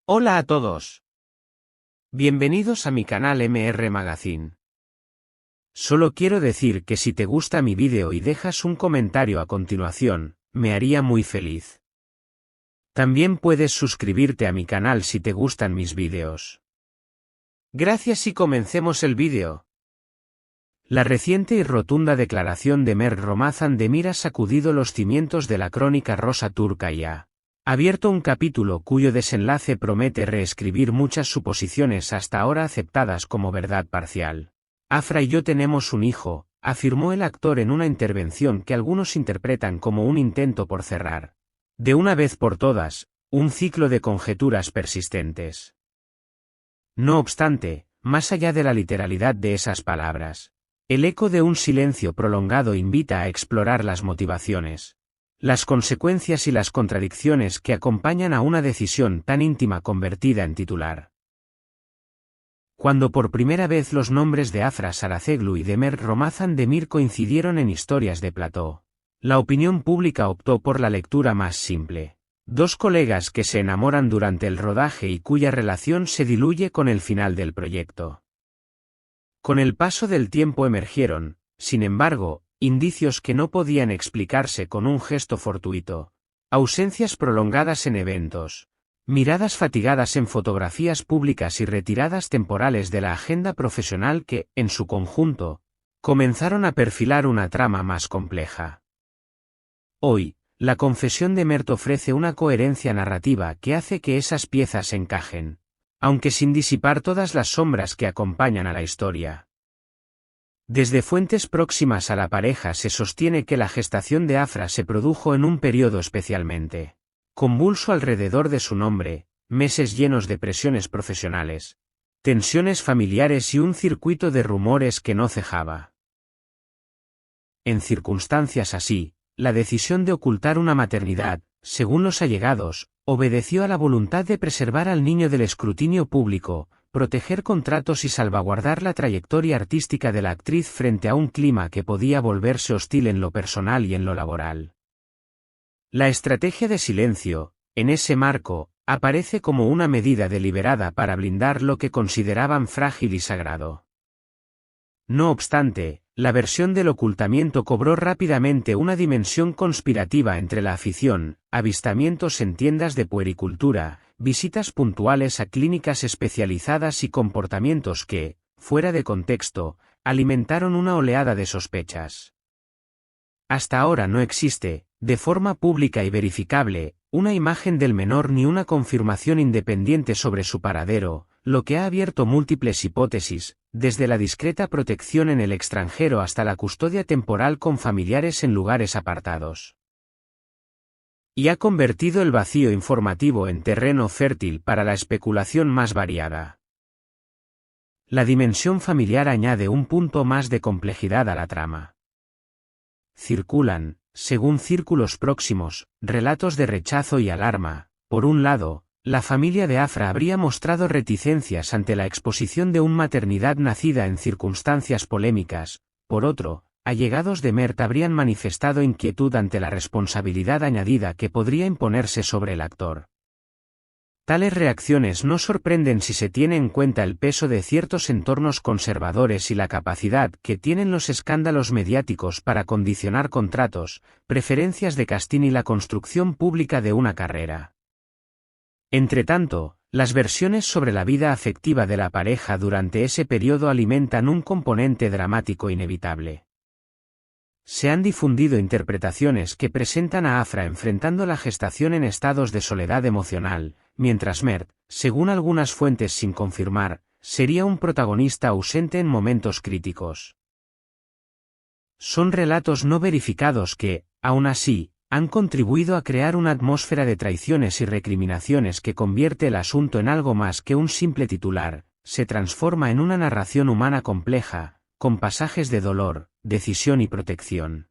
Hola a todos. Bienvenidos a mi canal MR Magazine. Solo quiero decir que si te gusta mi vídeo y dejas un comentario a continuación, me haría muy feliz. También puedes suscribirte a mi canal si te gustan mis vídeos. Gracias y comencemos el vídeo. La reciente y rotunda declaración de Mert Ramazan-Demir ha sacudido los cimientos de la crónica rosa turca y ha abierto un capítulo cuyo desenlace promete reescribir muchas suposiciones hasta ahora aceptadas como verdad parcial. Afra y yo tenemos un hijo, afirmó el actor en una intervención que algunos interpretan como un intento por cerrar, de una vez por todas, un ciclo de conjeturas persistentes. No obstante, más allá de la literalidad de esas palabras, el eco de un silencio prolongado invita a explorar las motivaciones, las consecuencias y las contradicciones que acompañan a una decisión tan íntima convertida en titular. Cuando por primera vez los nombres de Afra Saraceglu y de Mert Ramazan-Demir coincidieron en historias de plató, la opinión pública optó por la lectura más simple. Dos colegas que se enamoran durante el rodaje y cuya relación se diluye con el final del proyecto. Con el paso del tiempo emergieron, sin embargo, indicios que no podían explicarse con un gesto fortuito, ausencias prolongadas en eventos, miradas fatigadas en fotografías públicas y retiradas temporales de la agenda profesional que, en su conjunto, comenzaron a perfilar una trama más compleja. Hoy, la confesión de Mert ofrece una coherencia narrativa que hace que esas piezas encajen, aunque sin disipar todas las sombras que acompañan a la historia. Desde fuentes próximas a la pareja se sostiene que la gestación de Afra se produjo en un periodo especialmente convulso alrededor de su nombre, meses llenos de presiones profesionales, tensiones familiares y un circuito de rumores que no cejaba. En circunstancias así, la decisión de ocultar una maternidad, según los allegados, obedeció a la voluntad de preservar al niño del escrutinio público, proteger contratos y salvaguardar la trayectoria artística de la actriz frente a un clima que podía volverse hostil en lo personal y en lo laboral. La estrategia de silencio, en ese marco, aparece como una medida deliberada para blindar lo que consideraban frágil y sagrado. No obstante, la versión del ocultamiento cobró rápidamente una dimensión conspirativa entre la afición, avistamientos en tiendas de puericultura, visitas puntuales a clínicas especializadas y comportamientos que, fuera de contexto, alimentaron una oleada de sospechas. Hasta ahora no existe, de forma pública y verificable, una imagen del menor ni una confirmación independiente sobre su paradero, lo que ha abierto múltiples hipótesis, desde la discreta protección en el extranjero hasta la custodia temporal con familiares en lugares apartados. Y ha convertido el vacío informativo en terreno fértil para la especulación más variada. La dimensión familiar añade un punto más de complejidad a la trama. Circulan, según círculos próximos, relatos de rechazo y alarma. Por un lado, la familia de Afra habría mostrado reticencias ante la exposición de una maternidad nacida en circunstancias polémicas. Por otro, allegados de Mert habrían manifestado inquietud ante la responsabilidad añadida que podría imponerse sobre el actor. Tales reacciones no sorprenden si se tiene en cuenta el peso de ciertos entornos conservadores y la capacidad que tienen los escándalos mediáticos para condicionar contratos, preferencias de casting y la construcción pública de una carrera. Entretanto, las versiones sobre la vida afectiva de la pareja durante ese periodo alimentan un componente dramático inevitable. Se han difundido interpretaciones que presentan a Afra enfrentando la gestación en estados de soledad emocional, mientras Mert, según algunas fuentes sin confirmar, sería un protagonista ausente en momentos críticos. Son relatos no verificados que, aún así, han contribuido a crear una atmósfera de traiciones y recriminaciones que convierte el asunto en algo más que un simple titular, se transforma en una narración humana compleja, con pasajes de dolor, decisión y protección.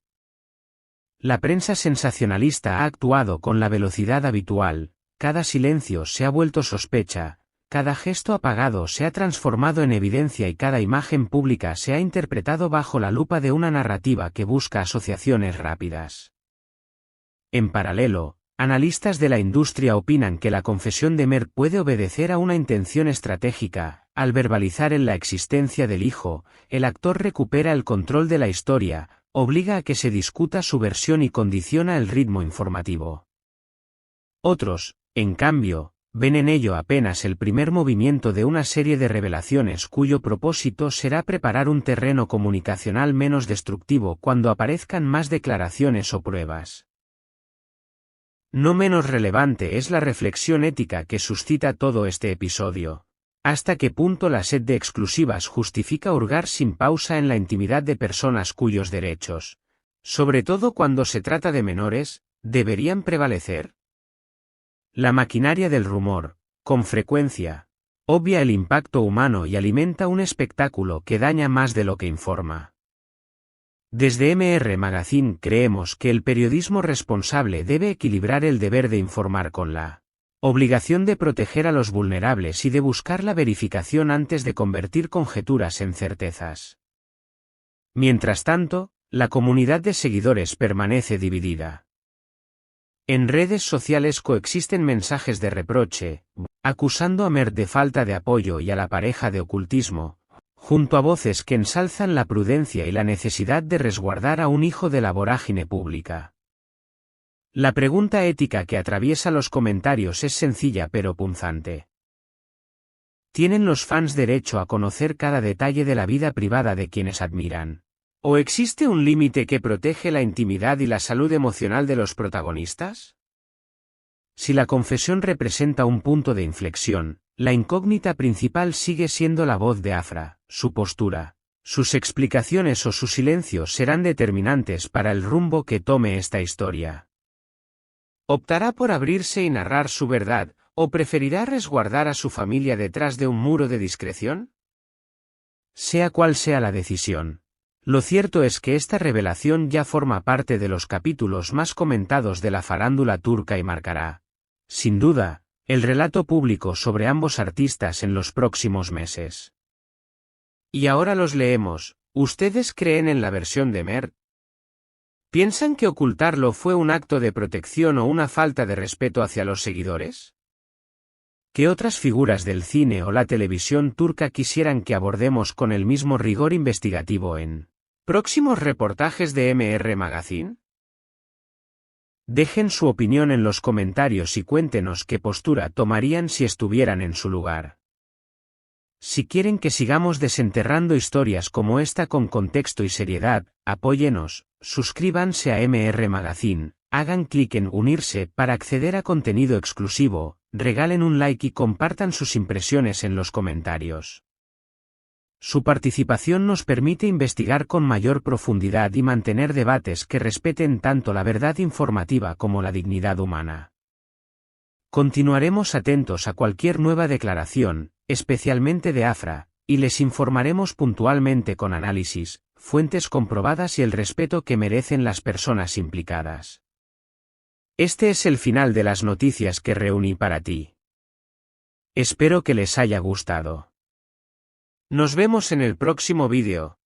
La prensa sensacionalista ha actuado con la velocidad habitual, cada silencio se ha vuelto sospecha, cada gesto apagado se ha transformado en evidencia y cada imagen pública se ha interpretado bajo la lupa de una narrativa que busca asociaciones rápidas. En paralelo, Analistas de la industria opinan que la confesión de Mert puede obedecer a una intención estratégica. Al verbalizar en la existencia del hijo, el actor recupera el control de la historia, obliga a que se discuta su versión y condiciona el ritmo informativo. Otros, en cambio, ven en ello apenas el primer movimiento de una serie de revelaciones cuyo propósito será preparar un terreno comunicacional menos destructivo cuando aparezcan más declaraciones o pruebas. No menos relevante es la reflexión ética que suscita todo este episodio. ¿Hasta qué punto la sed de exclusivas justifica hurgar sin pausa en la intimidad de personas cuyos derechos, sobre todo cuando se trata de menores, deberían prevalecer? La maquinaria del rumor, con frecuencia, obvia el impacto humano y alimenta un espectáculo que daña más de lo que informa. Desde MR Magazine creemos que el periodismo responsable debe equilibrar el deber de informar con la obligación de proteger a los vulnerables y de buscar la verificación antes de convertir conjeturas en certezas. Mientras tanto, la comunidad de seguidores permanece dividida. En redes sociales coexisten mensajes de reproche, acusando a Mert de falta de apoyo y a la pareja de ocultismo, junto a voces que ensalzan la prudencia y la necesidad de resguardar a un hijo de la vorágine pública. La pregunta ética que atraviesa los comentarios es sencilla pero punzante. ¿Tienen los fans derecho a conocer cada detalle de la vida privada de quienes admiran? ¿O existe un límite que protege la intimidad y la salud emocional de los protagonistas? Si la confesión representa un punto de inflexión, la incógnita principal sigue siendo la voz de Afra, su postura. Sus explicaciones o su silencio serán determinantes para el rumbo que tome esta historia. ¿Optará por abrirse y narrar su verdad, o preferirá resguardar a su familia detrás de un muro de discreción? Sea cual sea la decisión, lo cierto es que esta revelación ya forma parte de los capítulos más comentados de la farándula turca y marcará, sin duda, el relato público sobre ambos artistas en los próximos meses. Y ahora los leemos. ¿Ustedes creen en la versión de Mert? ¿Piensan que ocultarlo fue un acto de protección o una falta de respeto hacia los seguidores? ¿Qué otras figuras del cine o la televisión turca quisieran que abordemos con el mismo rigor investigativo en próximos reportajes de MR Magazine? Dejen su opinión en los comentarios y cuéntenos qué postura tomarían si estuvieran en su lugar. Si quieren que sigamos desenterrando historias como esta con contexto y seriedad, apóyenos, suscríbanse a MR Magazine, hagan clic en unirse para acceder a contenido exclusivo, regalen un like y compartan sus impresiones en los comentarios. Su participación nos permite investigar con mayor profundidad y mantener debates que respeten tanto la verdad informativa como la dignidad humana. Continuaremos atentos a cualquier nueva declaración, especialmente de Afra, y les informaremos puntualmente con análisis, fuentes comprobadas y el respeto que merecen las personas implicadas. Este es el final de las noticias que reuní para ti. Espero que les haya gustado. Nos vemos en el próximo vídeo.